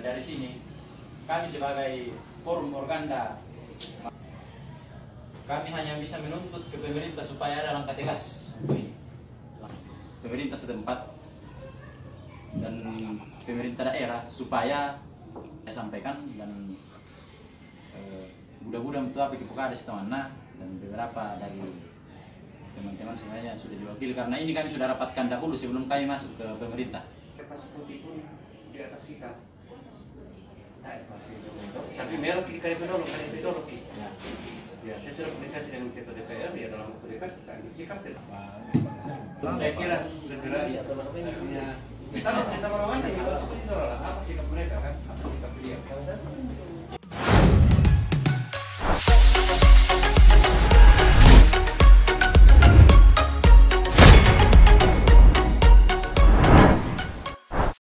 dari sini kami sebagai forum organda, kami hanya bisa menuntut ke pemerintah supaya ada langkah tegas untuk ini. Pemerintah setempat dan pemerintah daerah supaya saya sampaikan, dan mudah-mudahan itu apa Kipokades teman-teman dan beberapa dari teman-teman sebenarnya sudah diwakili, karena ini kami sudah rapatkan dahulu sebelum kami masuk ke pemerintah. Kertas putih pun di atas hitam. Tapi merah KDP dulu. Ya. Ya, saya sudah komunikasi dengan ketua DPR, ya dalam waktu dekat kita ambil sikap. Saya kira sudah jelas. Ya. Kita orang apa sikap mereka kan? Apa sikap beliau?